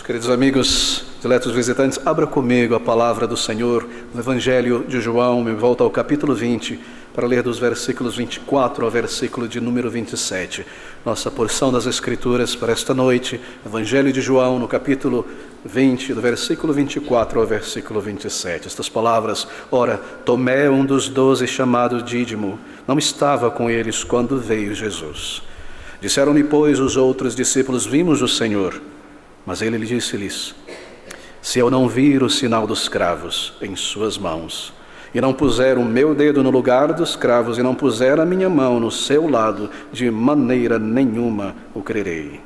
Queridos amigos, diletos visitantes, abra comigo a palavra do Senhor no Evangelho de João, me volta ao capítulo 20, para ler dos versículos 24 ao versículo de número 27. Nossa porção das Escrituras para esta noite, Evangelho de João, no capítulo 20, do versículo 24 ao versículo 27. Estas palavras: ora, Tomé, um dos 12, chamado Dídimo, não estava com eles quando veio Jesus. Disseram-lhe, pois, os outros discípulos: vimos o Senhor. Mas ele lhe disse-lhes: se eu não vir o sinal dos cravos em suas mãos, e não puser o meu dedo no lugar dos cravos, e não puser a minha mão no seu lado, de maneira nenhuma o crerei.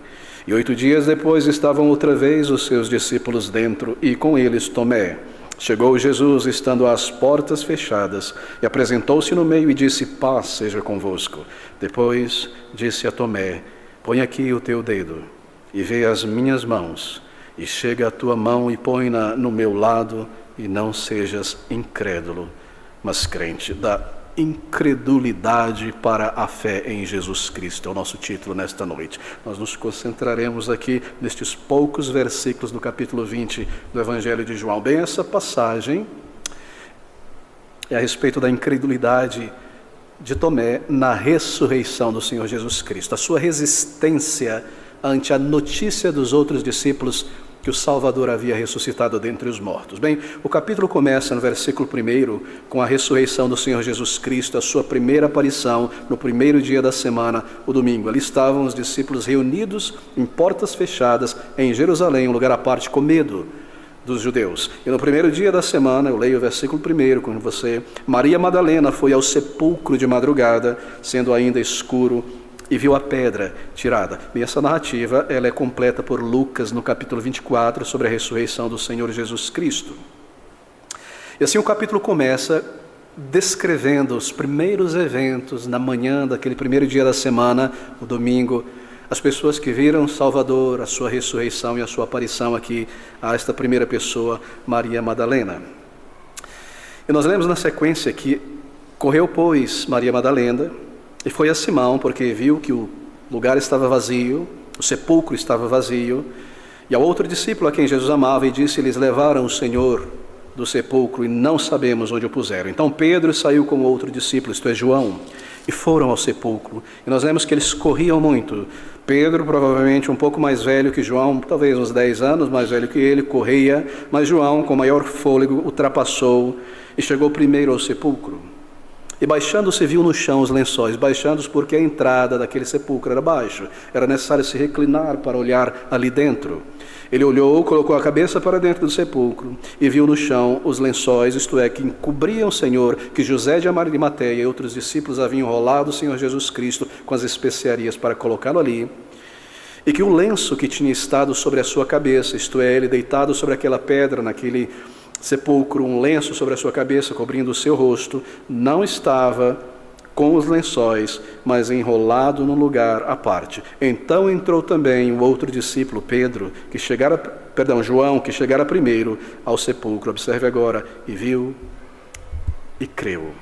E 8 dias depois estavam outra vez os seus discípulos dentro, e com eles Tomé. Chegou Jesus, estando as portas fechadas, e apresentou-se no meio e disse: paz seja convosco. Depois disse a Tomé: põe aqui o teu dedo, e vê as minhas mãos, e chega a tua mão e põe-na no meu lado, e não sejas incrédulo, mas crente. Da incredulidade para a fé em Jesus Cristo é o nosso título nesta noite. Nós nos concentraremos aqui nestes poucos versículos do capítulo 20 do Evangelho de João. Bem, essa passagem é a respeito da incredulidade de Tomé na ressurreição do Senhor Jesus Cristo, a sua resistência ante a notícia dos outros discípulos que o Salvador havia ressuscitado dentre os mortos. Bem, o capítulo começa no versículo 1 com a ressurreição do Senhor Jesus Cristo, a sua primeira aparição no primeiro dia da semana, o domingo. Ali estavam os discípulos reunidos em portas fechadas em Jerusalém, um lugar à parte, com medo dos judeus. E no primeiro dia da semana, eu leio o versículo 1 com você: Maria Madalena foi ao sepulcro de madrugada, sendo ainda escuro, e viu a pedra tirada. E essa narrativa ela é completa por Lucas no capítulo 24, sobre a ressurreição do Senhor Jesus Cristo. E assim o capítulo começa descrevendo os primeiros eventos na manhã daquele primeiro dia da semana, o domingo, as pessoas que viram o Salvador, a sua ressurreição e a sua aparição aqui a esta primeira pessoa, Maria Madalena. E nós lemos na sequência que correu, pois, Maria Madalena, e foi a Simão, porque viu que o lugar estava vazio, o sepulcro estava vazio, e ao outro discípulo a quem Jesus amava, e disse: eles levaram o Senhor do sepulcro e não sabemos onde o puseram. Então Pedro saiu com o outro discípulo, isto é, João, e foram ao sepulcro. E nós vemos que eles corriam muito. Pedro, provavelmente um pouco mais velho que João, talvez uns 10 anos mais velho que ele, corria, mas João, com maior fôlego, ultrapassou e chegou primeiro ao sepulcro. E baixando-se viu no chão os lençóis, baixando-se porque a entrada daquele sepulcro era baixo, era necessário se reclinar para olhar ali dentro. Ele olhou, colocou a cabeça para dentro do sepulcro e viu no chão os lençóis, isto é, que encobriam o Senhor, que José de Arimateia e outros discípulos haviam enrolado o Senhor Jesus Cristo com as especiarias para colocá-lo ali, e que o lenço que tinha estado sobre a sua cabeça, isto é, ele deitado sobre aquela pedra, naquele sepulcro, um lenço sobre a sua cabeça, cobrindo o seu rosto, não estava com os lençóis, mas enrolado num lugar à parte. Então entrou também o outro discípulo, João, que chegara primeiro ao sepulcro. Observe agora: e viu e creu,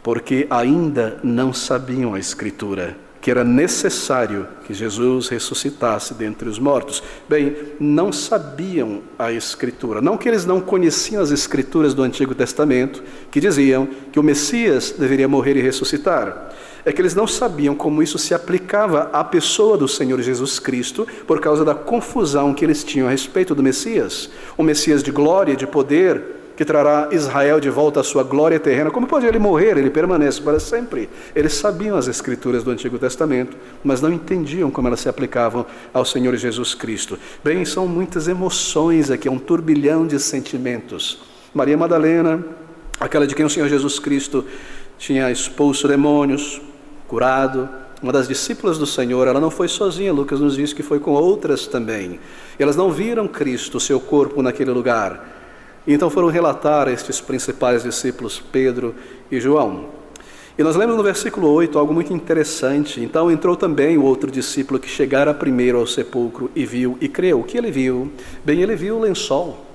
porque ainda não sabiam a Escritura, que era necessário que Jesus ressuscitasse dentre os mortos. Bem, não sabiam a Escritura. Não que eles não conheciam as Escrituras do Antigo Testamento, que diziam que o Messias deveria morrer e ressuscitar. É que eles não sabiam como isso se aplicava à pessoa do Senhor Jesus Cristo, por causa da confusão que eles tinham a respeito do Messias. O Messias de glória, de poder, que trará Israel de volta à sua glória terrena. Como pode ele morrer? Ele permanece para sempre. Eles sabiam as Escrituras do Antigo Testamento, mas não entendiam como elas se aplicavam ao Senhor Jesus Cristo. Bem, são muitas emoções aqui, é um turbilhão de sentimentos. Maria Madalena, aquela de quem o Senhor Jesus Cristo tinha expulso demônios, curado, uma das discípulas do Senhor, ela não foi sozinha, Lucas nos diz que foi com outras também. Elas não viram Cristo, o seu corpo, naquele lugar. Então foram relatar a estes principais discípulos, Pedro e João. E nós lemos no versículo 8 algo muito interessante. Então entrou também o outro discípulo que chegara primeiro ao sepulcro e viu e creu. O que ele viu? Bem, ele viu o lençol.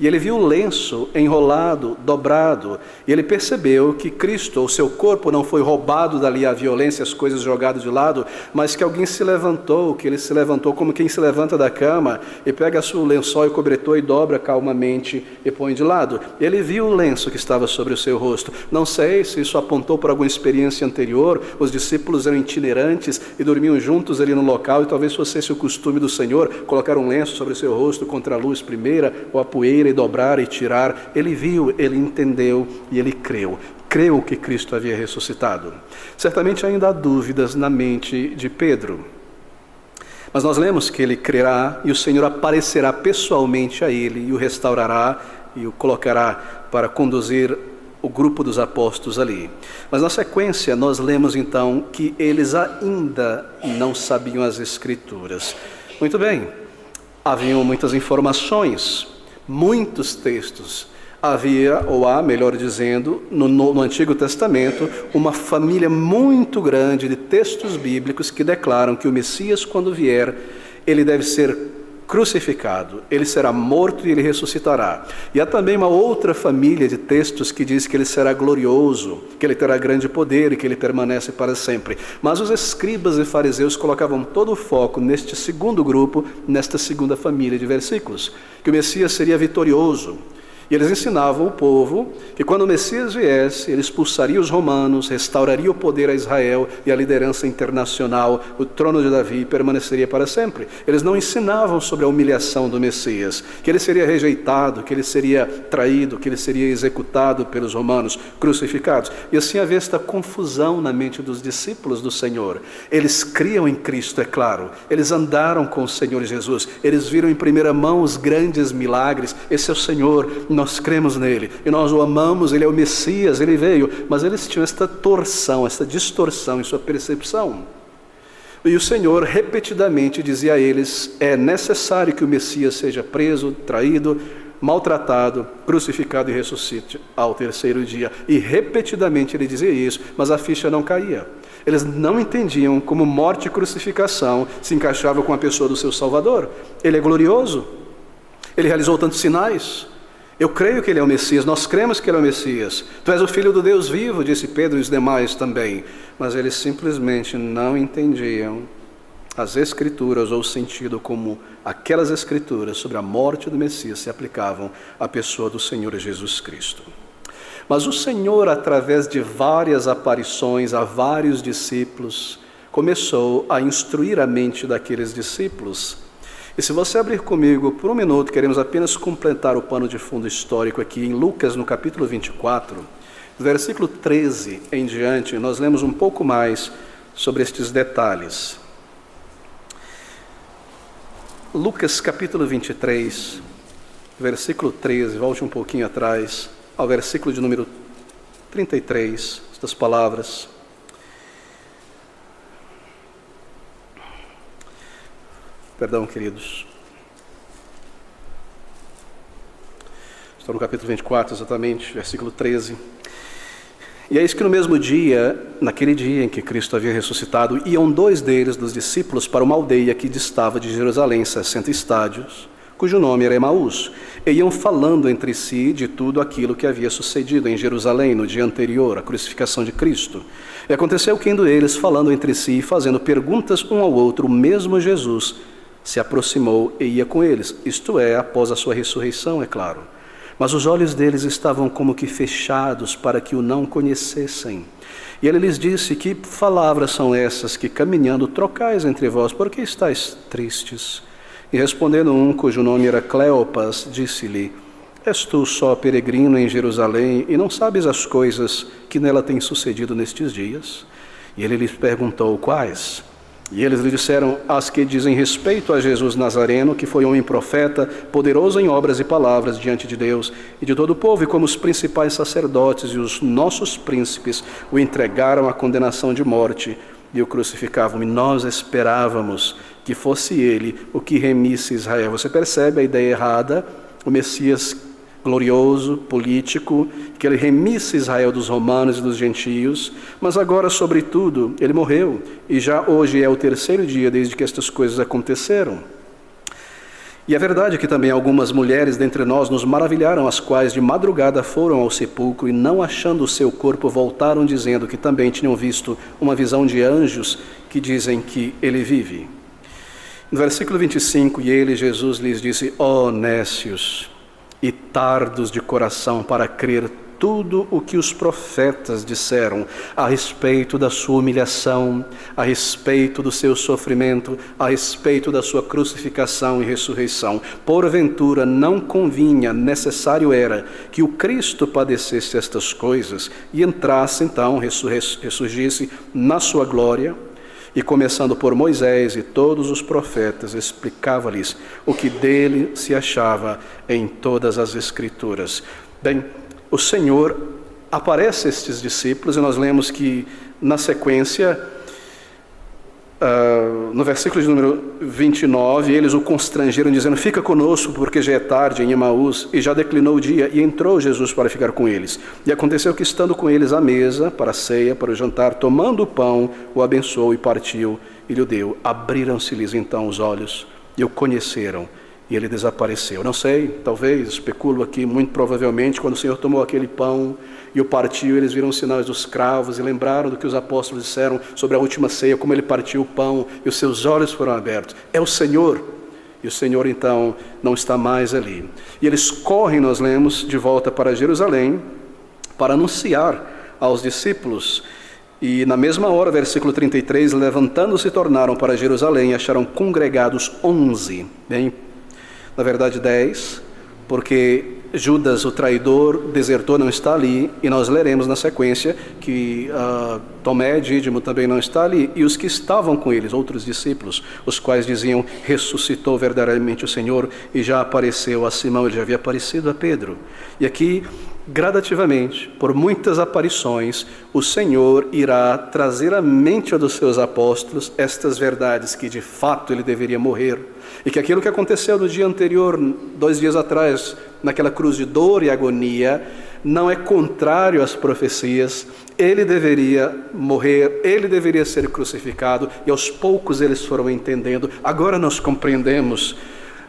E ele viu o lenço enrolado, dobrado, e ele percebeu que Cristo, o seu corpo, não foi roubado dali à violência, as coisas jogadas de lado, mas que alguém se levantou, que ele se levantou como quem se levanta da cama, e pega o lençol e cobertor e dobra calmamente e põe de lado. Ele viu o lenço que estava sobre o seu rosto. Não sei se isso apontou para alguma experiência anterior, os discípulos eram itinerantes e dormiam juntos ali no local, e talvez fosse esse o costume do Senhor, colocar um lenço sobre o seu rosto contra a luz primeira, ou a poeira, e dobrar e tirar. Ele viu, ele entendeu e ele creu. Creu que Cristo havia ressuscitado. Certamente ainda há dúvidas na mente de Pedro. Mas nós lemos que ele crerá e o Senhor aparecerá pessoalmente a ele e o restaurará e o colocará para conduzir o grupo dos apóstolos ali. Mas na sequência nós lemos então que eles ainda não sabiam as Escrituras. Muito bem, haviam muitas informações, muitos textos. Havia, ou há, melhor dizendo, no Antigo Testamento, uma família muito grande de textos bíblicos que declaram que o Messias, quando vier, ele deve ser crucificado, ele será morto e ele ressuscitará. E há também uma outra família de textos que diz que ele será glorioso, que ele terá grande poder e que ele permanece para sempre. Mas os escribas e fariseus colocavam todo o foco neste segundo grupo, nesta segunda família de versículos, que o Messias seria vitorioso. E eles ensinavam o povo que quando o Messias viesse, ele expulsaria os romanos, restauraria o poder a Israel e a liderança internacional, o trono de Davi permaneceria para sempre. Eles não ensinavam sobre a humilhação do Messias, que ele seria rejeitado, que ele seria traído, que ele seria executado pelos romanos, crucificados. E assim havia esta confusão na mente dos discípulos do Senhor. Eles criam em Cristo, é claro. Eles andaram com o Senhor Jesus. Eles viram em primeira mão os grandes milagres. Esse é o Senhor. Nós cremos nele, e nós o amamos, ele é o Messias, ele veio, mas eles tinham esta torção, esta distorção em sua percepção. E o Senhor repetidamente dizia a eles, é necessário que o Messias seja preso, traído, maltratado, crucificado e ressuscite ao terceiro dia. E repetidamente ele dizia isso, mas a ficha não caía. Eles não entendiam como morte e crucificação se encaixavam com a pessoa do seu Salvador. Ele é glorioso, ele realizou tantos sinais. Eu creio que ele é o Messias, nós cremos que ele é o Messias. Tu és o Filho do Deus vivo, disse Pedro e os demais também. Mas eles simplesmente não entendiam as Escrituras ou o sentido como aquelas Escrituras sobre a morte do Messias se aplicavam à pessoa do Senhor Jesus Cristo. Mas o Senhor, através de várias aparições a vários discípulos, começou a instruir a mente daqueles discípulos. E se você abrir comigo por um minuto, queremos apenas completar o pano de fundo histórico aqui em Lucas, no capítulo 24, do versículo 13 em diante, nós lemos um pouco mais sobre estes detalhes. Lucas, capítulo 23, versículo 13, volte um pouquinho atrás, ao versículo de número 33, estas palavras. Perdão, queridos. Estou no capítulo 24, exatamente, versículo 13. E é isso que no mesmo dia, naquele dia em que Cristo havia ressuscitado, iam dois deles, dos discípulos, para uma aldeia que distava de Jerusalém 60 estádios, cujo nome era Emaús, e iam falando entre si de tudo aquilo que havia sucedido em Jerusalém no dia anterior à crucificação de Cristo. E aconteceu que, indo eles falando entre si e fazendo perguntas um ao outro, o mesmo Jesus se aproximou e ia com eles, isto é, após a sua ressurreição, é claro. Mas os olhos deles estavam como que fechados para que o não conhecessem. E ele lhes disse, que palavras são essas que caminhando trocais entre vós, por que estáis tristes? E respondendo um, cujo nome era Cleopas, disse-lhe, és tu só peregrino em Jerusalém e não sabes as coisas que nela têm sucedido nestes dias? E ele lhes perguntou, quais? E eles lhe disseram, as que dizem respeito a Jesus Nazareno, que foi homem profeta, poderoso em obras e palavras diante de Deus e de todo o povo, e como os principais sacerdotes e os nossos príncipes o entregaram à condenação de morte e o crucificavam. E nós esperávamos que fosse ele o que remisse Israel. Você percebe a ideia errada? O Messias glorioso, político, que ele remisse Israel dos romanos e dos gentios, mas agora, sobretudo, ele morreu, e já hoje é o terceiro dia desde que estas coisas aconteceram. E é verdade que também algumas mulheres dentre nós nos maravilharam, as quais de madrugada foram ao sepulcro e, não achando o seu corpo, voltaram dizendo que também tinham visto uma visão de anjos que dizem que ele vive. No versículo 25, e ele, Jesus, lhes disse: ó nécios e tardos de coração para crer tudo o que os profetas disseram a respeito da sua humilhação, a respeito do seu sofrimento, a respeito da sua crucificação e ressurreição. Porventura não convinha, necessário era, que o Cristo padecesse estas coisas e entrasse então, ressurgisse na sua glória. E começando por Moisés e todos os profetas, explicava-lhes o que dele se achava em todas as Escrituras. Bem, o Senhor aparece a estes discípulos, e nós lemos que, na sequência, no versículo de número 29, eles o constrangeram, dizendo: fica conosco, porque já é tarde em Emaús, e já declinou o dia. E entrou Jesus para ficar com eles. E aconteceu que, estando com eles à mesa, para a ceia, para o jantar, tomando o pão, o abençoou e partiu, e lhe o deu. Abriram-se-lhes então os olhos, e o conheceram. E ele desapareceu. Não sei, talvez, especulo aqui, muito provavelmente, quando o Senhor tomou aquele pão e o partiu, eles viram os sinais dos cravos e lembraram do que os apóstolos disseram sobre a última ceia, como ele partiu o pão e os seus olhos foram abertos. É o Senhor. E o Senhor, então, não está mais ali. E eles correm, nós lemos, de volta para Jerusalém, para anunciar aos discípulos. E na mesma hora, versículo 33, levantando-se, tornaram para Jerusalém e acharam congregados 11. Bem, na verdade 10, porque Judas, o traidor, desertor, não está ali, e nós leremos na sequência que Tomé, Dídimo, também não está ali, e os que estavam com eles, outros discípulos, os quais diziam: ressuscitou verdadeiramente o Senhor, e já apareceu a Simão. Ele já havia aparecido a Pedro. E aqui, gradativamente, por muitas aparições, o Senhor irá trazer à mente dos seus apóstolos estas verdades, que de fato ele deveria morrer, e que aquilo que aconteceu no dia anterior, 2 dias atrás, naquela cruz de dor e agonia, não é contrário às profecias. Ele deveria morrer, ele deveria ser crucificado, e aos poucos eles foram entendendo. Agora nós compreendemos.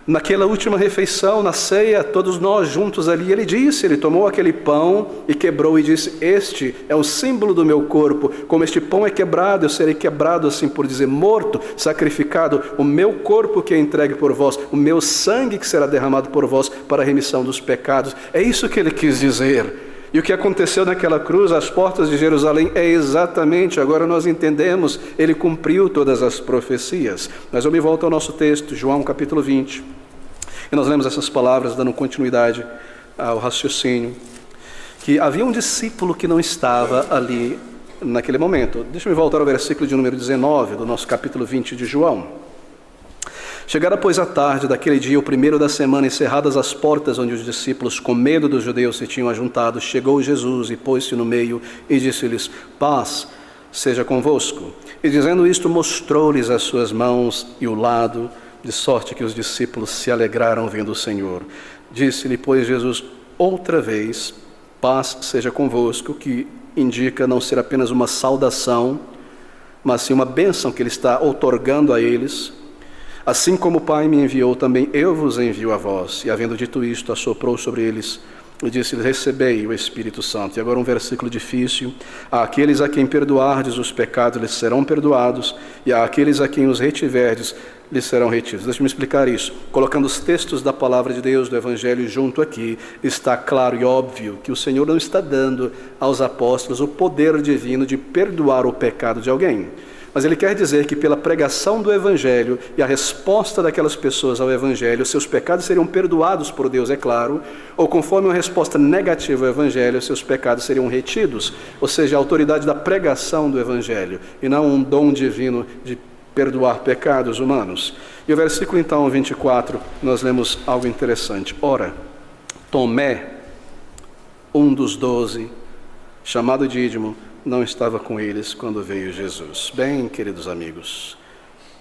Naquela última refeição, na ceia, todos nós juntos ali, ele tomou aquele pão e quebrou e disse: este é o símbolo do meu corpo, como este pão é quebrado, eu serei quebrado, assim por dizer, morto, sacrificado, o meu corpo que é entregue por vós, o meu sangue que será derramado por vós para a remissão dos pecados. É isso que ele quis dizer. E o que aconteceu naquela cruz, às portas de Jerusalém, é exatamente, agora nós entendemos, ele cumpriu todas as profecias. Mas eu me volto ao nosso texto, João capítulo 20, e nós lemos essas palavras, dando continuidade ao raciocínio, que havia um discípulo que não estava ali naquele momento. Deixa eu voltar ao versículo de número 19, do nosso capítulo 20 de João. Chegara, pois, a tarde daquele dia, o primeiro da semana, encerradas as portas onde os discípulos, com medo dos judeus, se tinham ajuntado, chegou Jesus e pôs-se no meio e disse-lhes: paz seja convosco. E dizendo isto, mostrou-lhes as suas mãos e o lado, de sorte que os discípulos se alegraram vendo o Senhor. Disse-lhe, pois, Jesus outra vez: paz seja convosco, que indica não ser apenas uma saudação, mas sim uma bênção que ele está outorgando a eles. Assim como o Pai me enviou, também eu vos envio a vós. E havendo dito isto, assoprou sobre eles e disse-lhes: recebei o Espírito Santo. E agora um versículo difícil: àqueles a quem perdoardes os pecados, lhes serão perdoados, e àqueles a quem os retiverdes, lhes serão retidos. Deixa-me explicar isso. Colocando os textos da palavra de Deus, do Evangelho, junto aqui, está claro e óbvio que o Senhor não está dando aos apóstolos o poder divino de perdoar o pecado de alguém. Mas ele quer dizer que pela pregação do Evangelho e a resposta daquelas pessoas ao Evangelho, seus pecados seriam perdoados por Deus, é claro, ou conforme uma resposta negativa ao Evangelho, seus pecados seriam retidos, ou seja, a autoridade da pregação do Evangelho, e não um dom divino de perdoar pecados humanos. E o versículo então 24, nós lemos algo interessante. Ora, Tomé, um dos 12, chamado Dídimo, não estava com eles quando veio Jesus. Bem, queridos amigos,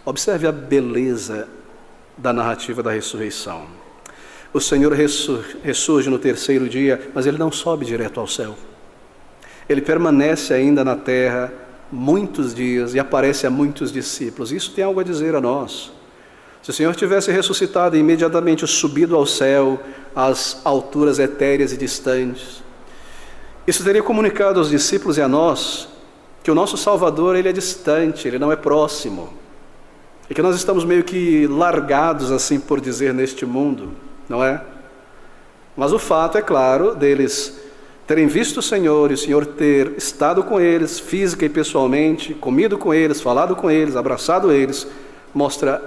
observe a beleza da narrativa da ressurreição. O Senhor ressurge no terceiro dia, mas ele não sobe direto ao céu. Ele permanece ainda na terra muitos dias e aparece a muitos discípulos. Isso tem algo a dizer a nós. Se o Senhor tivesse ressuscitado e imediatamente subido ao céu, às alturas etéreas e distantes, isso teria comunicado aos discípulos e a nós que o nosso Salvador, ele é distante, ele não é próximo. E que nós estamos meio que largados, assim por dizer, neste mundo, não é? Mas o fato, é claro, deles terem visto o Senhor e o Senhor ter estado com eles, física e pessoalmente, comido com eles, falado com eles, abraçado eles, mostra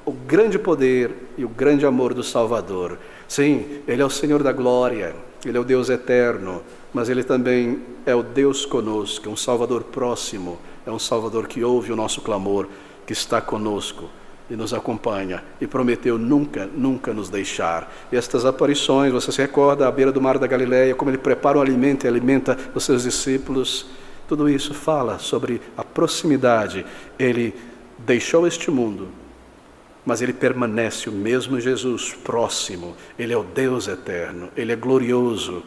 o grande poder e o grande amor do Salvador. Sim, Ele é o Senhor da glória, Ele é o Deus eterno, mas Ele também é o Deus conosco, é um Salvador próximo, é um Salvador que ouve o nosso clamor, que está conosco e nos acompanha e prometeu nunca, nunca nos deixar. E estas aparições, você se recorda à beira do mar da Galileia, como Ele prepara o alimento e alimenta os seus discípulos, tudo isso fala sobre a proximidade. Ele deixou este mundo, mas Ele permanece o mesmo Jesus próximo. Ele é o Deus eterno, Ele é glorioso,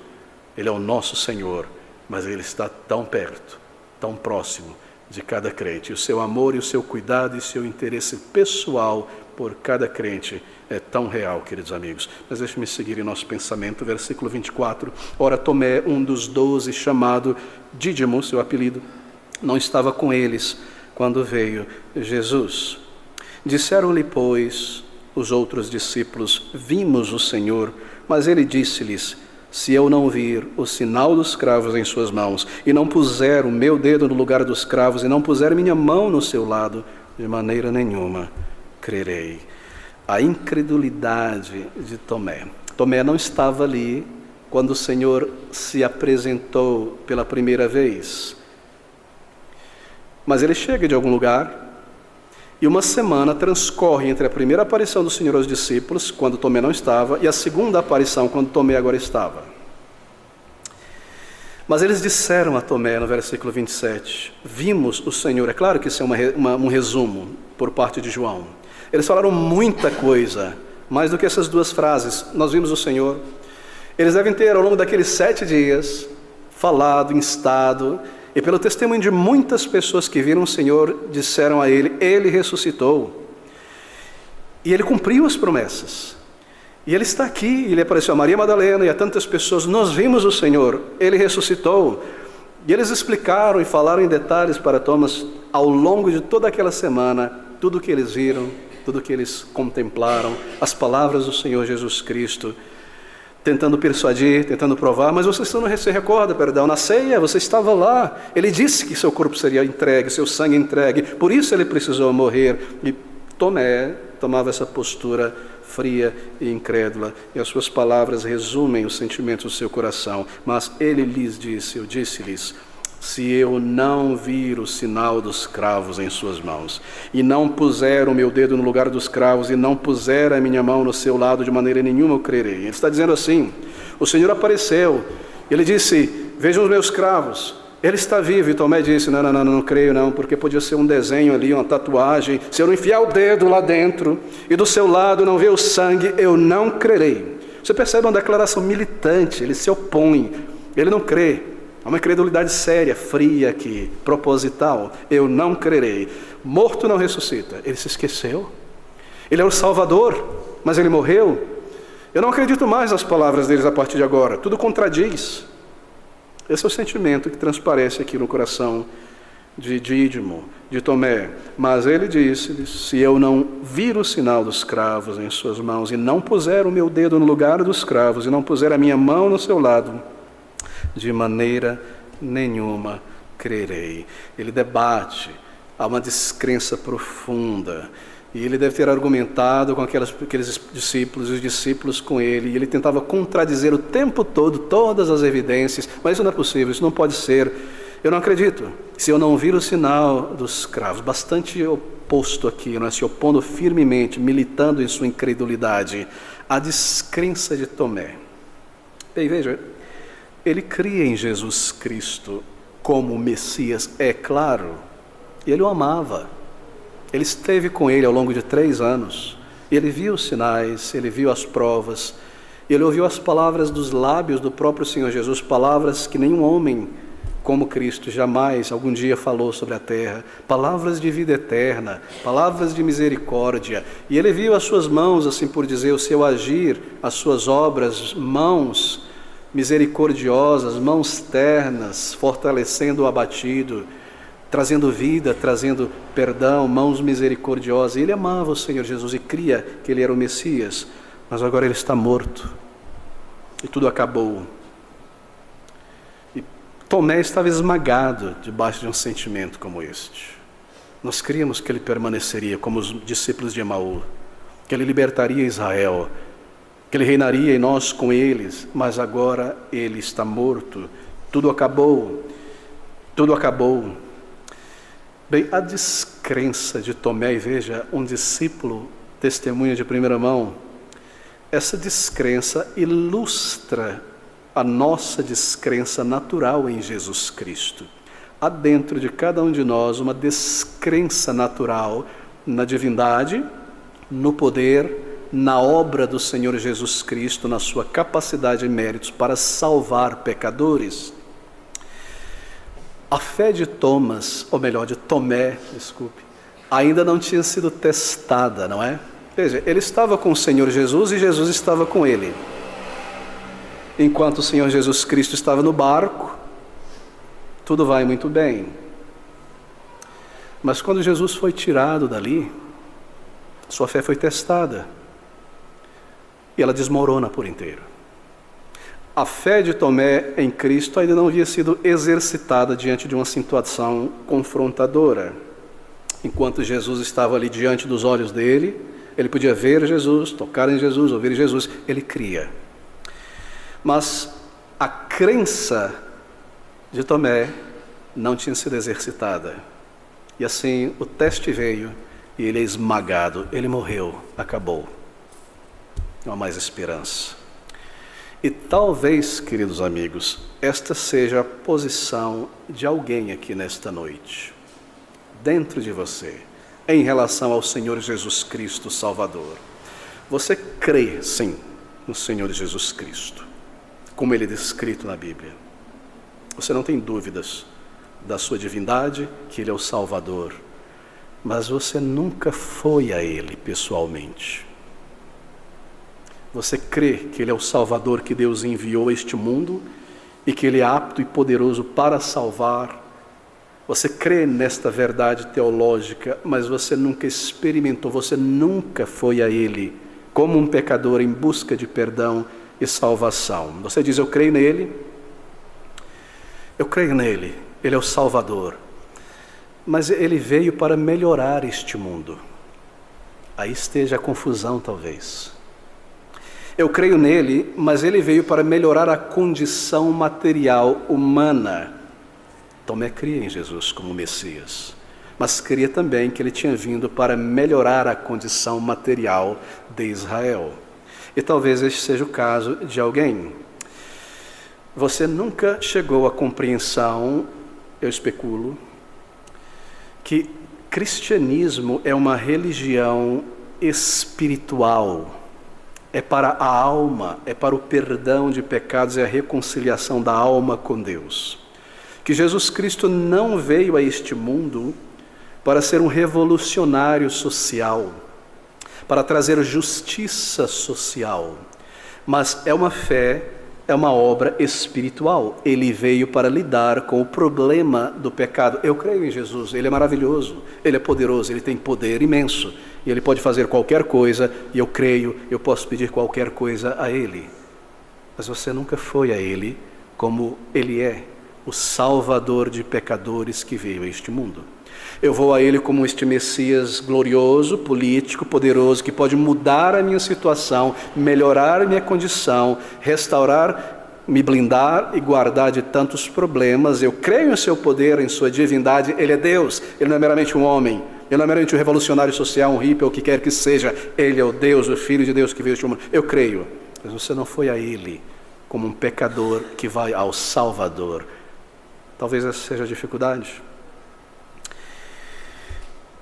Ele é o nosso Senhor, mas Ele está tão perto, tão próximo de cada crente. O seu amor e o seu cuidado e o seu interesse pessoal por cada crente é tão real, queridos amigos. Mas deixe-me seguir em nosso pensamento, versículo 24. Ora, Tomé, um dos 12, chamado Dídimo, seu apelido, não estava com eles quando veio Jesus. Disseram-lhe, pois, os outros discípulos: vimos o Senhor. Mas ele disse-lhes: se eu não vir o sinal dos cravos em suas mãos, e não puser o meu dedo no lugar dos cravos, e não puser minha mão no seu lado, de maneira nenhuma crerei. A incredulidade de Tomé. Tomé não estava ali quando o Senhor se apresentou pela primeira vez. Mas ele chega de algum lugar, e uma semana transcorre entre a primeira aparição do Senhor aos discípulos, quando Tomé não estava, e a segunda aparição, quando Tomé agora estava. Mas eles disseram a Tomé, no versículo 27, vimos o Senhor. É claro que isso é um resumo por parte de João. Eles falaram muita coisa, mais do que essas duas frases. Nós vimos o Senhor. Eles devem ter, ao longo daqueles 7 dias, falado, instado, e pelo testemunho de muitas pessoas que viram o Senhor, disseram a ele: Ele ressuscitou. E Ele cumpriu as promessas. E Ele está aqui, Ele apareceu a Maria Madalena e a tantas pessoas: nós vimos o Senhor, Ele ressuscitou. E eles explicaram e falaram em detalhes para Thomas, ao longo de toda aquela semana, tudo o que eles viram, tudo o que eles contemplaram, as palavras do Senhor Jesus Cristo, tentando persuadir, tentando provar. Mas você não se recorda, na ceia, você estava lá. Ele disse que seu corpo seria entregue, seu sangue entregue, por isso ele precisou morrer. E Tomé tomava essa postura fria e incrédula, e as suas palavras resumem os sentimentos do seu coração. Mas ele lhes disse, eu disse-lhes: se eu não vir o sinal dos cravos em suas mãos, e não puser o meu dedo no lugar dos cravos, e não puser a minha mão no seu lado, de maneira nenhuma eu crerei. Ele está dizendo assim: o Senhor apareceu, ele disse: vejam os meus cravos, ele está vivo. E Tomé disse: não creio não, porque podia ser um desenho ali, uma tatuagem. Se eu não enfiar o dedo lá dentro, e do seu lado não ver o sangue, eu não crerei. Você percebe uma declaração militante, ele se opõe, ele não crê. Há uma incredulidade séria, fria aqui, proposital. Eu não crerei. Morto não ressuscita. Ele se esqueceu. Ele é o Salvador, mas ele morreu. Eu não acredito mais nas palavras deles a partir de agora. Tudo contradiz. Esse é o sentimento que transparece aqui no coração de Dídimo, de Tomé. Mas ele disse: se eu não vir o sinal dos cravos em suas mãos, e não puser o meu dedo no lugar dos cravos, e não puser a minha mão no seu lado, de maneira nenhuma crerei. Ele debate, há uma descrença profunda, e ele deve ter argumentado com aqueles discípulos, e os discípulos com ele, e ele tentava contradizer o tempo todo todas as evidências. Mas isso não é possível, isso não pode ser, eu não acredito, se eu não vir o sinal dos cravos. Bastante oposto aqui, não é? Se opondo firmemente, militando em sua incredulidade, a descrença de Tomé. Bem, veja, ele cria em Jesus Cristo como Messias, é claro, e ele o amava. Ele esteve com ele ao longo de 3 anos, ele viu os sinais, ele viu as provas, ele ouviu as palavras dos lábios do próprio Senhor Jesus, palavras que nenhum homem como Cristo jamais algum dia falou sobre a terra, palavras de vida eterna, palavras de misericórdia, e ele viu as suas mãos, assim por dizer, o seu agir, as suas obras, mãos misericordiosas, mãos ternas, fortalecendo o abatido, trazendo vida, trazendo perdão, mãos misericordiosas. Ele amava o Senhor Jesus e cria que ele era o Messias, mas agora ele está morto e tudo acabou. Tomé estava esmagado debaixo de um sentimento como este. Nós críamos que ele permaneceria como os discípulos de Emaú, que ele libertaria Israel, que ele reinaria em nós com eles, mas agora ele está morto. Tudo acabou. Tudo acabou. Bem, a descrença de Tomé, e veja, um discípulo, testemunha de primeira mão, essa descrença ilustra a nossa descrença natural em Jesus Cristo. Há dentro de cada um de nós uma descrença natural na divindade, no poder, na obra do Senhor Jesus Cristo, na sua capacidade e méritos para salvar pecadores. A fé de Tomé, ainda não tinha sido testada, não é? Veja, ele estava com o Senhor Jesus e Jesus estava com ele. Enquanto o Senhor Jesus Cristo estava no barco, tudo vai muito bem. Mas quando Jesus foi tirado dali, sua fé foi testada. E ela desmorona por inteiro. A fé de Tomé em Cristo ainda não havia sido exercitada diante de uma situação confrontadora. Enquanto Jesus estava ali diante dos olhos dele, ele podia ver Jesus, tocar em Jesus, ouvir Jesus, ele cria. Mas a crença de Tomé não tinha sido exercitada. E assim o teste veio e ele é esmagado, ele morreu, acabou. Não há mais esperança. E talvez, queridos amigos, esta seja a posição de alguém aqui nesta noite, dentro de você, em relação ao Senhor Jesus Cristo Salvador. Você crê, sim, no Senhor Jesus Cristo, como ele é descrito na Bíblia. Você não tem dúvidas da sua divindade, que ele é o Salvador, mas você nunca foi a ele pessoalmente. Você crê que ele é o Salvador que Deus enviou a este mundo e que ele é apto e poderoso para salvar. Você crê nesta verdade teológica, mas você nunca experimentou, você nunca foi a ele como um pecador em busca de perdão e salvação. Você diz, eu creio nele, ele é o Salvador, mas ele veio para melhorar este mundo. Aí esteja a confusão, talvez. Eu creio nele, mas ele veio para melhorar a condição material humana. Tomé cria em Jesus como Messias, mas cria também que ele tinha vindo para melhorar a condição material de Israel. E talvez este seja o caso de alguém. Você nunca chegou à compreensão, eu especulo, que cristianismo é uma religião espiritual. É para a alma, é para o perdão de pecados e a reconciliação da alma com Deus. Que Jesus Cristo não veio a este mundo para ser um revolucionário social, para trazer justiça social, mas é uma fé, é uma obra espiritual. Ele veio para lidar com o problema do pecado. Eu creio em Jesus, ele é maravilhoso, ele é poderoso, ele tem poder imenso. E ele pode fazer qualquer coisa, e eu creio, eu posso pedir qualquer coisa a ele. Mas você nunca foi a ele como ele é, o Salvador de pecadores que veio a este mundo. Eu vou a ele como este Messias glorioso, político, poderoso, que pode mudar a minha situação, melhorar a minha condição, restaurar, me blindar e guardar de tantos problemas. Eu creio em seu poder, em sua divindade. Ele é Deus, ele não é meramente um homem. Ele não é meramente um revolucionário social, um hippie, ou o que quer que seja. Ele é o Deus, o Filho de Deus que veio a este mundo. Eu creio, mas você não foi a ele como um pecador que vai ao Salvador. Talvez essa seja a dificuldade.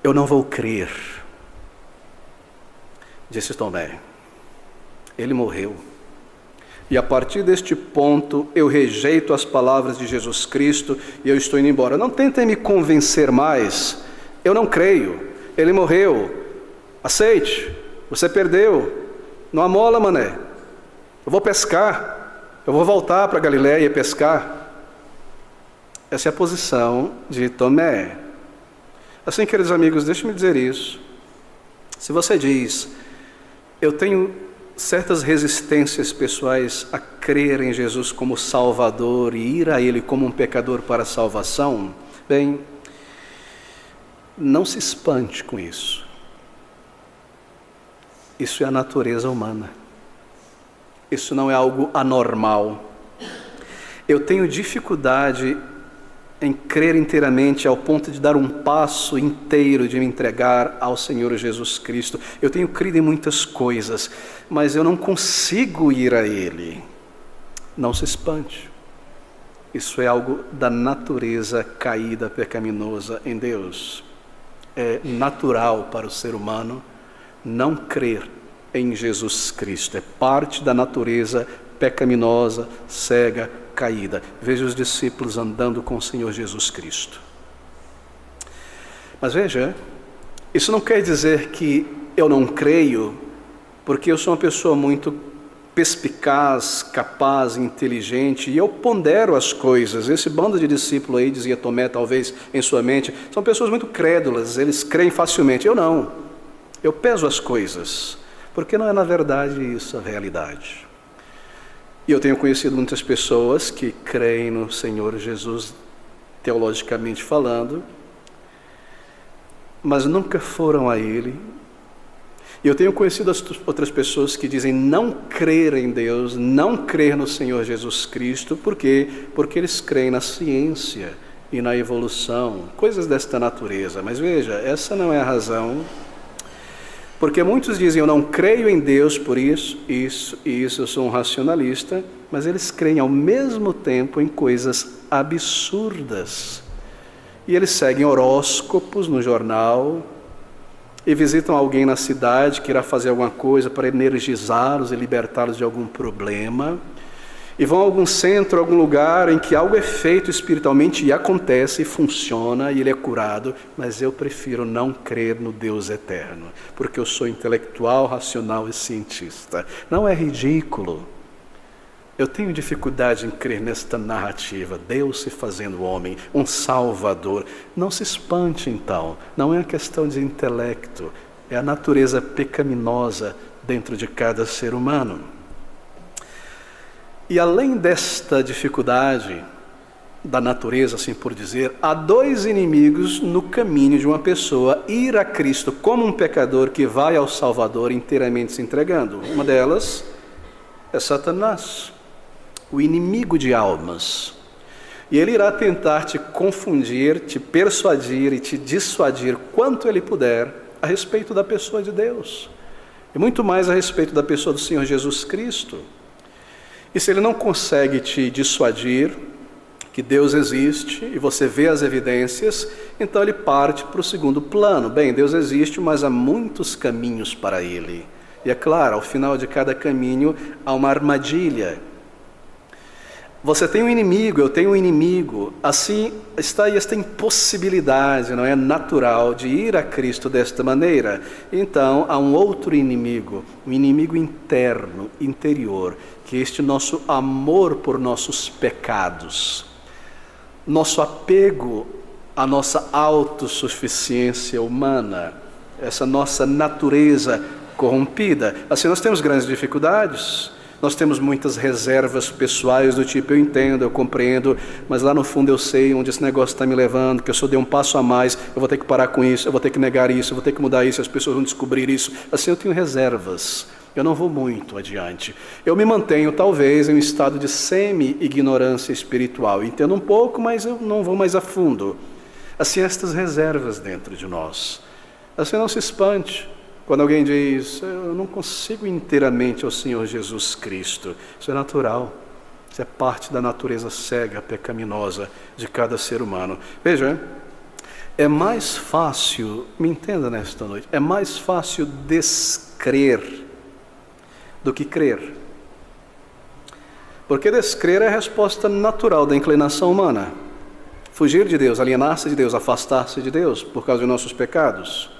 Eu não vou crer, disse Tomé. Ele morreu. E a partir deste ponto, eu rejeito as palavras de Jesus Cristo e eu estou indo embora. Não tentem me convencer mais. Eu não creio. Ele morreu. Aceite. Você perdeu. Não amola, mané. Eu vou pescar. Eu vou voltar para Galiléia e pescar. Essa é a posição de Tomé. Assim, queridos amigos, deixe-me dizer isso. Se você diz, eu tenho certas resistências pessoais a crer em Jesus como Salvador e ir a Ele como um pecador para a salvação, bem, não se espante com isso. Isso é a natureza humana. Isso não é algo anormal. Eu tenho dificuldade em crer inteiramente ao ponto de dar um passo inteiro de me entregar ao Senhor Jesus Cristo. Eu tenho crido em muitas coisas, mas eu não consigo ir a Ele. Não se espante. Isso é algo da natureza caída, pecaminosa em Deus. É natural para o ser humano não crer em Jesus Cristo. É parte da natureza pecaminosa, cega, caída. Veja os discípulos andando com o Senhor Jesus Cristo. Mas veja, isso não quer dizer que eu não creio, porque eu sou uma pessoa muito perspicaz, capaz, inteligente, e eu pondero as coisas. Esse bando de discípulos aí, dizia Tomé, talvez em sua mente, são pessoas muito crédulas, eles creem facilmente. Eu não. Eu peso as coisas, porque não é na verdade isso a realidade. E eu tenho conhecido muitas pessoas que creem no Senhor Jesus, teologicamente falando, mas nunca foram a Ele. E eu tenho conhecido as outras pessoas que dizem não crer em Deus, não crer no Senhor Jesus Cristo. Por quê? Porque eles creem na ciência e na evolução, coisas desta natureza. Mas veja, essa não é a razão. Porque muitos dizem, eu não creio em Deus por isso, eu sou um racionalista, mas eles creem ao mesmo tempo em coisas absurdas. E eles seguem horóscopos no jornal, e visitam alguém na cidade que irá fazer alguma coisa para energizá-los e libertá-los de algum problema, e vão a algum centro, algum lugar em que algo é feito espiritualmente e acontece e funciona e ele é curado, mas eu prefiro não crer no Deus eterno, porque eu sou intelectual, racional e cientista. Não é ridículo? Eu tenho dificuldade em crer nesta narrativa, Deus se fazendo homem, um Salvador. Não se espante então, não é uma questão de intelecto, é a natureza pecaminosa dentro de cada ser humano. E além desta dificuldade da natureza, assim por dizer, há dois inimigos no caminho de uma pessoa ir a Cristo como um pecador que vai ao Salvador inteiramente se entregando. Uma delas é Satanás, o inimigo de almas. E ele irá tentar te confundir, te persuadir e te dissuadir quanto ele puder a respeito da pessoa de Deus. E muito mais a respeito da pessoa do Senhor Jesus Cristo. E se ele não consegue te dissuadir que Deus existe e você vê as evidências, então ele parte para o segundo plano. Bem, Deus existe, mas há muitos caminhos para ele. E é claro, ao final de cada caminho há uma armadilha. Você tem um inimigo, eu tenho um inimigo. Assim está aí esta impossibilidade, não é natural, de ir a Cristo desta maneira. Então há um outro inimigo, um inimigo interno, interior, que é este nosso amor por nossos pecados, nosso apego à nossa autossuficiência humana, essa nossa natureza corrompida. Assim nós temos grandes dificuldades. Nós temos muitas reservas pessoais do tipo, eu entendo, eu compreendo, mas lá no fundo eu sei onde esse negócio está me levando, que eu só dei um passo a mais, eu vou ter que parar com isso, eu vou ter que negar isso, eu vou ter que mudar isso, as pessoas vão descobrir isso. Assim eu tenho reservas, eu não vou muito adiante. Eu me mantenho talvez em um estado de semi-ignorância espiritual. Eu entendo um pouco, mas eu não vou mais a fundo. Assim estas reservas dentro de nós. Assim não se espante. Quando alguém diz, eu não consigo inteiramente ao Senhor Jesus Cristo, isso é natural, isso é parte da natureza cega, pecaminosa de cada ser humano. Veja, é mais fácil, me entenda nesta noite, é mais fácil descrer do que crer. Porque descrer é a resposta natural da inclinação humana. Fugir de Deus, alienar-se de Deus, afastar-se de Deus por causa de nossos pecados.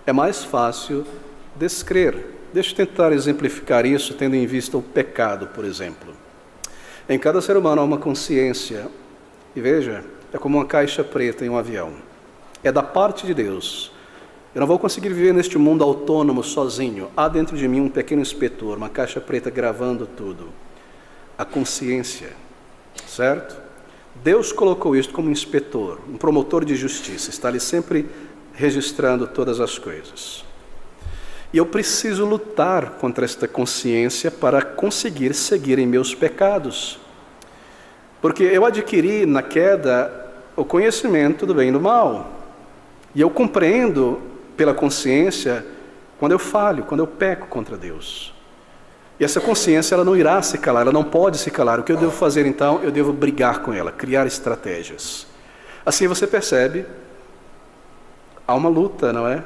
É mais fácil descrer. Deixa eu tentar exemplificar isso tendo em vista o pecado, por exemplo. Em cada ser humano há uma consciência. E veja, é como uma caixa preta em um avião. É da parte de Deus. Eu não vou conseguir viver neste mundo autônomo, sozinho. Há dentro de mim um pequeno inspetor, uma caixa preta gravando tudo. A consciência, certo? Deus colocou isto como um inspetor, um promotor de justiça. Está ali sempre registrando todas as coisas. E eu preciso lutar contra esta consciência para conseguir seguir em meus pecados. Porque eu adquiri na queda o conhecimento do bem e do mal. E eu compreendo pela consciência quando eu falho, quando eu peco contra Deus. E essa consciência ela não irá se calar, ela não pode se calar. O que eu devo fazer então? Eu devo brigar com ela, criar estratégias. Assim você percebe, há uma luta, não é?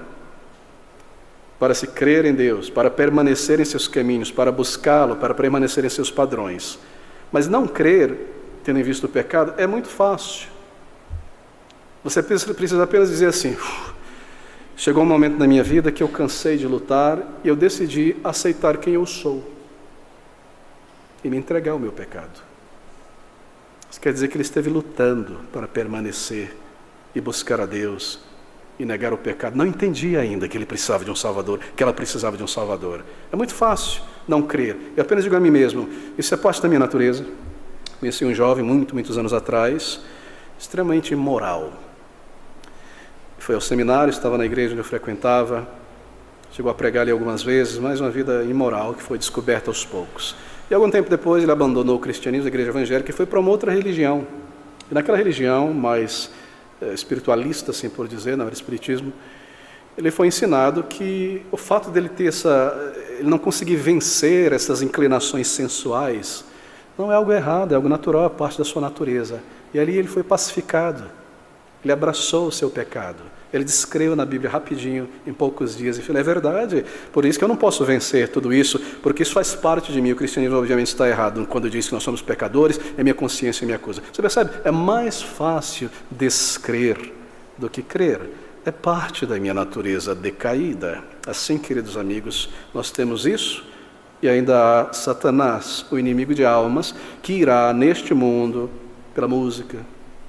Para se crer em Deus, para permanecer em seus caminhos, para buscá-lo, para permanecer em seus padrões. Mas não crer, tendo em vista o pecado, é muito fácil. Você precisa apenas dizer assim: chegou um momento na minha vida que eu cansei de lutar e eu decidi aceitar quem eu sou e me entregar ao meu pecado. Isso quer dizer que ele esteve lutando para permanecer e buscar a Deus e negar o pecado. Não entendia ainda que ele precisava de um Salvador, que ela precisava de um Salvador. É muito fácil não crer. Eu apenas digo a mim mesmo, isso é parte da minha natureza. Conheci um jovem muitos anos atrás, extremamente imoral. Foi ao seminário, estava na igreja onde eu frequentava, chegou a pregar ali algumas vezes, mas uma vida imoral que foi descoberta aos poucos. E algum tempo depois ele abandonou o cristianismo, a igreja evangélica, e foi para uma outra religião. E naquela religião mais espiritualista, assim por dizer, não era espiritismo, ele foi ensinado que o fato dele ter ele não conseguir vencer essas inclinações sensuais, não é algo errado, é algo natural, é parte da sua natureza. E ali ele foi pacificado, ele abraçou o seu pecado. Ele descreveu na Bíblia rapidinho, em poucos dias, e falou: é verdade, por isso que eu não posso vencer tudo isso, porque isso faz parte de mim. O cristianismo obviamente está errado quando diz que nós somos pecadores, é minha consciência e minha acusa. Você percebe? É mais fácil descrer do que crer. É parte da minha natureza decaída. Assim, queridos amigos, nós temos isso, e ainda há Satanás, o inimigo de almas, que irá neste mundo, pela música,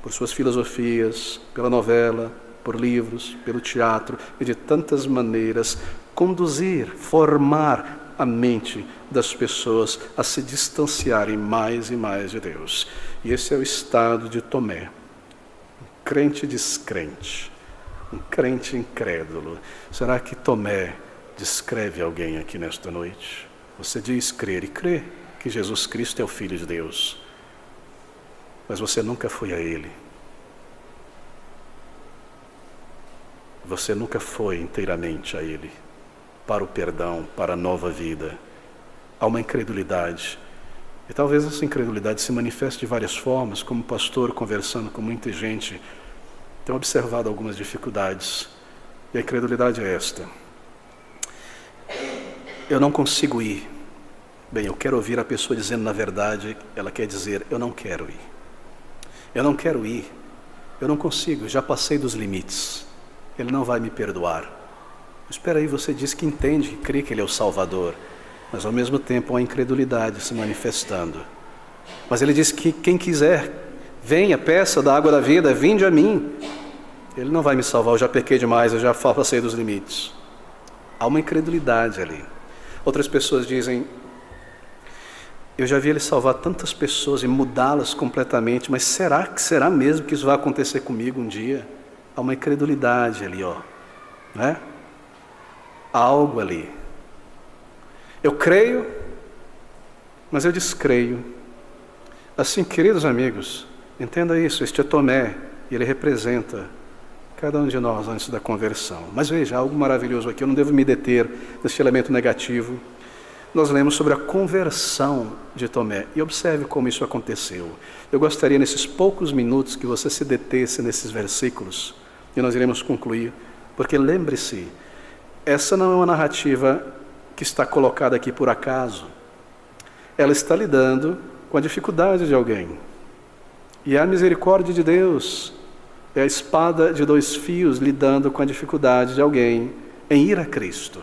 por suas filosofias, pela novela, por livros, pelo teatro e de tantas maneiras, conduzir, formar a mente das pessoas a se distanciarem mais e mais de Deus. E esse é o estado de Tomé, um crente descrente, um crente incrédulo. Será que Tomé descreve alguém aqui nesta noite? Você diz crer e crê que Jesus Cristo é o Filho de Deus, mas você nunca foi a Ele. Você nunca foi inteiramente a Ele, para o perdão, para a nova vida. Há uma incredulidade. E talvez essa incredulidade se manifeste de várias formas. Como pastor, conversando com muita gente, tenho observado algumas dificuldades. E a incredulidade é esta: eu não consigo ir. Bem, eu quero ouvir a pessoa dizendo, na verdade, ela quer dizer: eu não quero ir. Eu não quero ir. Eu não consigo, já passei dos limites. Ele não vai me perdoar. Espera aí, você diz que entende, que crê que Ele é o Salvador, mas ao mesmo tempo há uma incredulidade se manifestando. Mas Ele diz que quem quiser, venha, peça da água da vida, vinde a mim. Ele não vai me salvar, eu já pequei demais, eu já passei dos limites. Há uma incredulidade ali. Outras pessoas dizem: eu já vi Ele salvar tantas pessoas e mudá-las completamente, mas será mesmo que isso vai acontecer comigo um dia? Há uma incredulidade ali, né? Há algo ali. Eu creio, mas eu descreio. Assim, queridos amigos, entenda isso, este é Tomé, e ele representa cada um de nós antes da conversão. Mas veja, há algo maravilhoso aqui, eu não devo me deter nesse elemento negativo. Nós lemos sobre a conversão de Tomé, e observe como isso aconteceu. Eu gostaria, nesses poucos minutos, que você se detesse nesses versículos, e nós iremos concluir, porque lembre-se, essa não é uma narrativa que está colocada aqui por acaso. Ela está lidando com a dificuldade de alguém. E a misericórdia de Deus é a espada de 2 fios lidando com a dificuldade de alguém em ir a Cristo.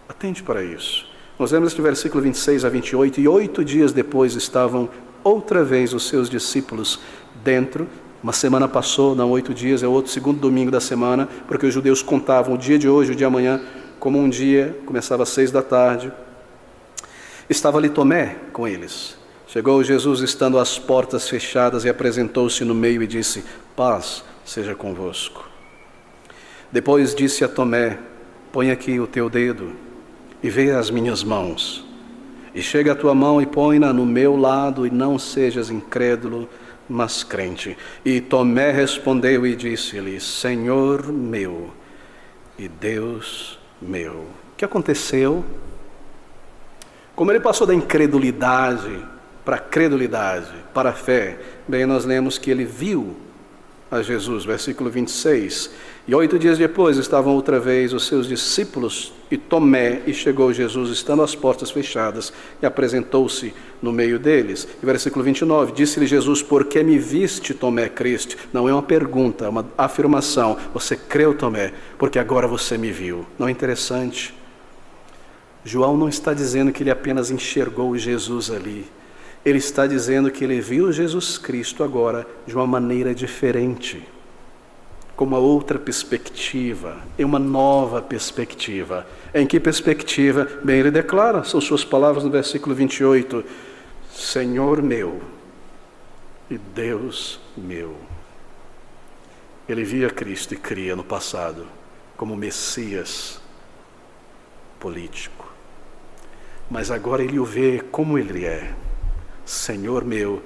Atente para isso. Nós vemos este versículo 26 a 28, e 8 dias depois estavam outra vez os seus discípulos dentro. Uma semana passou, não 8 dias, é o outro segundo domingo da semana, porque os judeus contavam o dia de hoje, o dia de amanhã, como um dia, começava às 6 da tarde. Estava ali Tomé com eles. Chegou Jesus estando às portas fechadas e apresentou-se no meio e disse: paz seja convosco. Depois disse a Tomé: põe aqui o teu dedo e vê as minhas mãos. E chega a tua mão e põe-na no meu lado, e não sejas incrédulo, mas crente. E Tomé respondeu e disse-lhe: Senhor meu e Deus meu. O que aconteceu? Como ele passou da incredulidade para a credulidade, para a fé, bem, nós lemos que ele viu a Jesus, versículo 26. E 8 dias depois estavam outra vez os seus discípulos e Tomé, e chegou Jesus, estando as portas fechadas, e apresentou-se no meio deles. E versículo 29, disse-lhe Jesus: por que me viste, Tomé, creste? Não é uma pergunta, é uma afirmação. Você creu, Tomé, porque agora você me viu. Não é interessante? João não está dizendo que ele apenas enxergou Jesus ali. Ele está dizendo que ele viu Jesus Cristo agora de uma maneira diferente, com uma outra perspectiva, em uma nova perspectiva. Em que perspectiva? Bem, ele declara, são suas palavras no versículo 28, Senhor meu e Deus meu. Ele via Cristo e cria no passado como Messias político, mas agora ele o vê como ele é, Senhor meu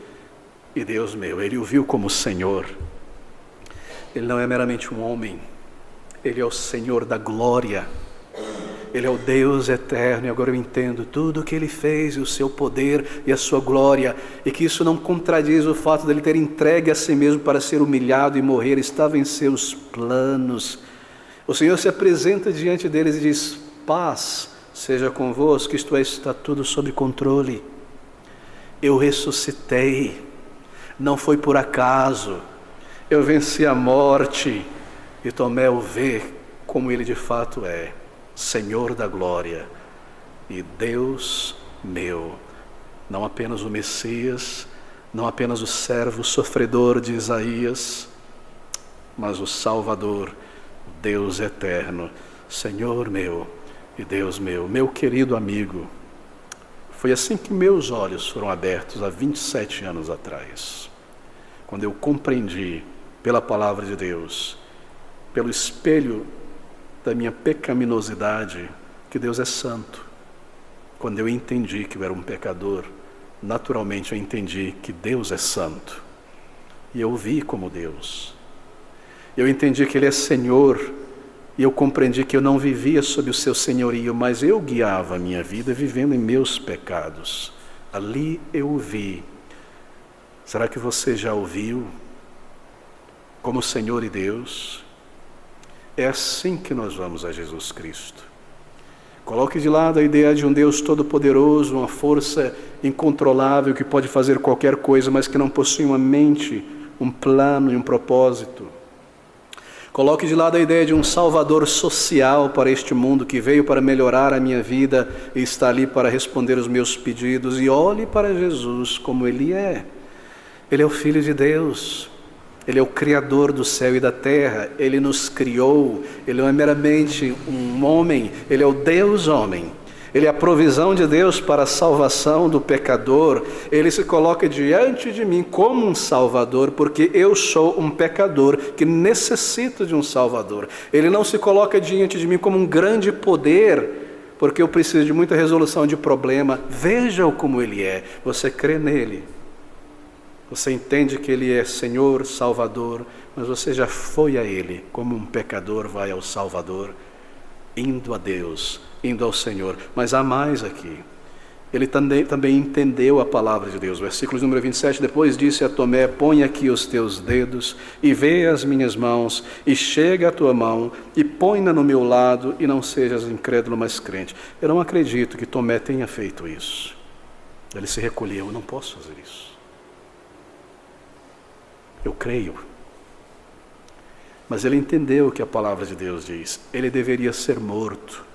e Deus meu. Ele o viu como Senhor. Ele não é meramente um homem, ele é o Senhor da glória, ele é o Deus eterno. E agora eu entendo tudo o que ele fez, e o seu poder e a sua glória, e que isso não contradiz o fato dele ter entregue a si mesmo para ser humilhado e morrer. Estava em seus planos. O Senhor se apresenta diante deles e diz: paz seja convosco, isto é, está tudo sob controle. Eu ressuscitei, não foi por acaso. Eu venci a morte. E Tomé o vê como ele de fato é, Senhor da glória e Deus meu. Não apenas o Messias, não apenas o servo sofredor de Isaías, mas o Salvador, o Deus eterno, Senhor meu e Deus meu. Meu querido amigo, foi assim que meus olhos foram abertos há 27 anos atrás, quando eu compreendi pela palavra de Deus, pelo espelho da minha pecaminosidade, que Deus é santo. Quando eu entendi que eu era um pecador, naturalmente eu entendi que Deus é santo, e eu o vi como Deus. Eu entendi que Ele é Senhor, e eu compreendi que eu não vivia sob o seu senhorio, mas eu guiava a minha vida vivendo em meus pecados. Ali eu o vi. Será que você já ouviu como Senhor e Deus? É assim que nós vamos a Jesus Cristo. Coloque de lado a ideia de um Deus todo-poderoso, uma força incontrolável que pode fazer qualquer coisa, mas que não possui uma mente, um plano e um propósito. Coloque de lado a ideia de um salvador social para este mundo, que veio para melhorar a minha vida e está ali para responder os meus pedidos, e olhe para Jesus como Ele é. Ele é o Filho de Deus, Ele é o Criador do céu e da terra, Ele nos criou, Ele não é meramente um homem, Ele é o Deus homem. Ele é a provisão de Deus para a salvação do pecador. Ele se coloca diante de mim como um salvador, porque eu sou um pecador que necessito de um salvador. Ele não se coloca diante de mim como um grande poder, porque eu preciso de muita resolução de problema. Veja-o como Ele é. Você crê nele. Você entende que Ele é Senhor, Salvador, mas você já foi a Ele, como um pecador vai ao Salvador, indo a Deus, indo ao Senhor. Mas há mais aqui. Ele também entendeu a palavra de Deus. Versículo número 27, depois disse a Tomé: põe aqui os teus dedos e vê as minhas mãos, e chega a tua mão e põe-na no meu lado, e não sejas incrédulo, mas crente. Eu não acredito que Tomé tenha feito isso. Ele se recolheu: eu não posso fazer isso. Eu creio. Mas ele entendeu o que a palavra de Deus diz. Ele deveria ser morto.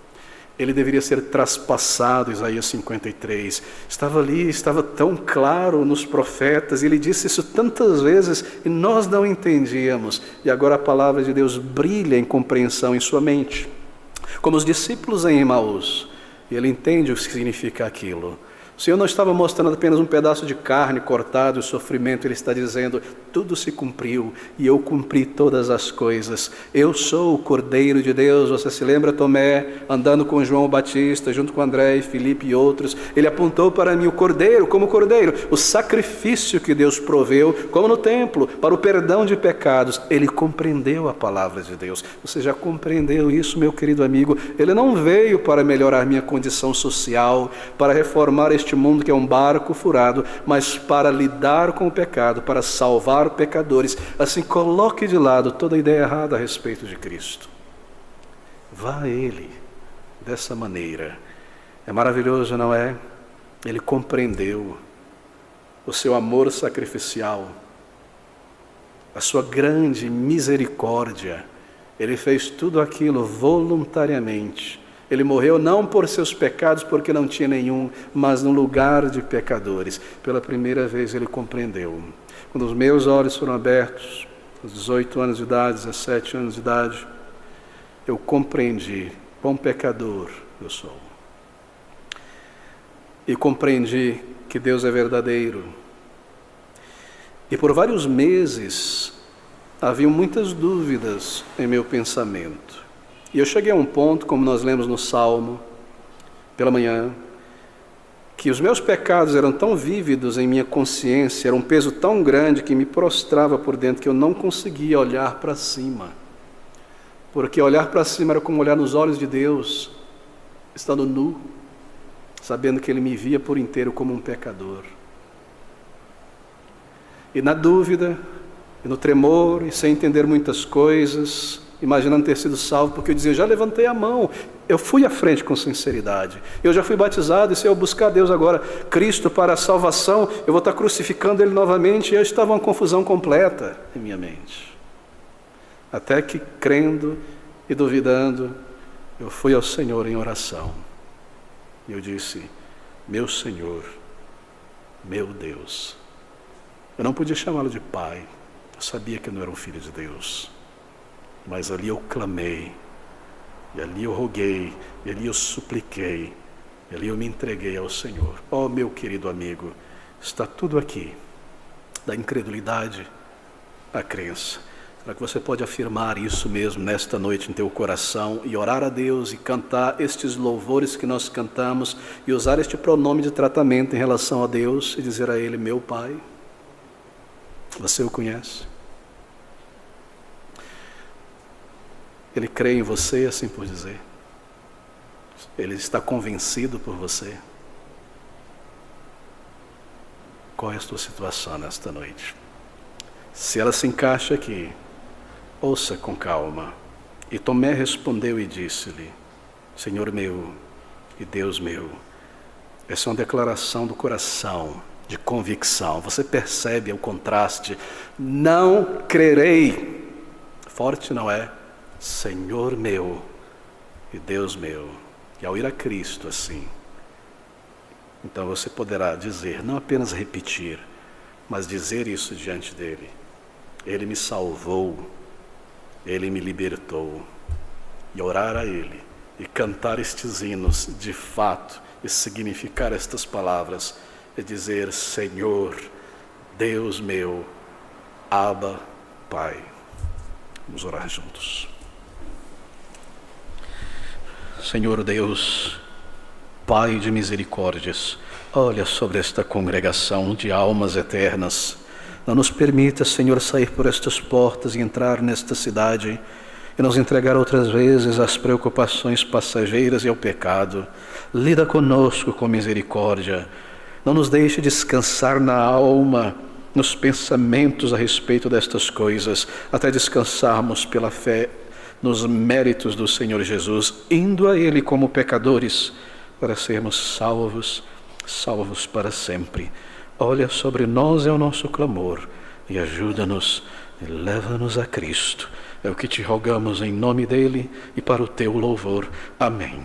Ele deveria ser traspassado, Isaías 53. Estava ali, estava tão claro nos profetas, e ele disse isso tantas vezes e nós não entendíamos. E agora a palavra de Deus brilha em compreensão em sua mente. Como os discípulos em Emaús, e ele entende o que significa aquilo. O Senhor não estava mostrando apenas um pedaço de carne cortado e o sofrimento, Ele está dizendo: tudo se cumpriu e eu cumpri todas as coisas. Eu sou o Cordeiro de Deus. Você se lembra Tomé andando com João Batista, junto com André e Filipe e outros? Ele apontou para mim o Cordeiro, como Cordeiro, o sacrifício que Deus proveu, como no templo, para o perdão de pecados. Ele compreendeu a palavra de Deus. Você já compreendeu isso, meu querido amigo? Ele não veio para melhorar minha condição social, para reformar este mundo que é um barco furado, mas para lidar com o pecado, para salvar pecadores. Assim, coloque de lado toda a ideia errada a respeito de Cristo. Vá a Ele dessa maneira. É maravilhoso, não é? Ele compreendeu o seu amor sacrificial, a sua grande misericórdia. Ele fez tudo aquilo voluntariamente. Ele morreu não por seus pecados, porque não tinha nenhum, mas no lugar de pecadores. Pela primeira vez ele compreendeu. Quando os meus olhos foram abertos, aos 18 anos de idade, 17 anos de idade, eu compreendi quão pecador eu sou. E compreendi que Deus é verdadeiro. E por vários meses, haviam muitas dúvidas em meu pensamento. E eu cheguei a um ponto, como nós lemos no Salmo, pela manhã, que os meus pecados eram tão vívidos em minha consciência, era um peso tão grande que me prostrava por dentro, que eu não conseguia olhar para cima. Porque olhar para cima era como olhar nos olhos de Deus, estando nu, sabendo que Ele me via por inteiro como um pecador. E na dúvida, e no tremor, e sem entender muitas coisas, imaginando ter sido salvo, porque eu dizia: já levantei a mão, eu fui à frente com sinceridade, eu já fui batizado, e se eu buscar Deus agora, Cristo para a salvação, eu vou estar crucificando Ele novamente. E eu estava uma confusão completa em minha mente, até que, crendo e duvidando, eu fui ao Senhor em oração, e eu disse: meu Senhor, meu Deus. Eu não podia chamá-lo de Pai, eu sabia que eu não era um filho de Deus, mas ali eu clamei, e ali eu roguei, e ali eu supliquei, e ali eu me entreguei ao Senhor. Oh, meu querido amigo, está tudo aqui, da incredulidade à crença. Será que você pode afirmar isso mesmo nesta noite em teu coração, e orar a Deus, e cantar estes louvores que nós cantamos, e usar este pronome de tratamento em relação a Deus, e dizer a Ele: meu Pai? Você o conhece? Ele crê em você, assim por dizer. Ele está convencido por você. Qual é a sua situação nesta noite? Se ela se encaixa aqui, ouça com calma. E Tomé respondeu e disse-lhe: Senhor meu e Deus meu. Essa é uma declaração do coração, de convicção. Você percebe o contraste? Não crerei. Forte, não é? Senhor meu e Deus meu. E ao ir a Cristo assim, então você poderá dizer, não apenas repetir, mas dizer isso diante dele: Ele me salvou, Ele me libertou. E orar a Ele, e cantar estes hinos de fato, e significar estas palavras, e dizer: Senhor, Deus meu, Abba, Pai. Vamos orar juntos. Senhor Deus, Pai de misericórdias, olha sobre esta congregação de almas eternas. Não nos permita, Senhor, sair por estas portas e entrar nesta cidade e nos entregar outras vezes às preocupações passageiras e ao pecado. Lida conosco com misericórdia. Não nos deixe descansar na alma, nos pensamentos a respeito destas coisas, até descansarmos pela fé nos méritos do Senhor Jesus, indo a Ele como pecadores, para sermos salvos, salvos para sempre. Olha sobre nós é o nosso clamor e ajuda-nos e leva-nos a Cristo. É o que te rogamos em nome dele e para o teu louvor. Amém.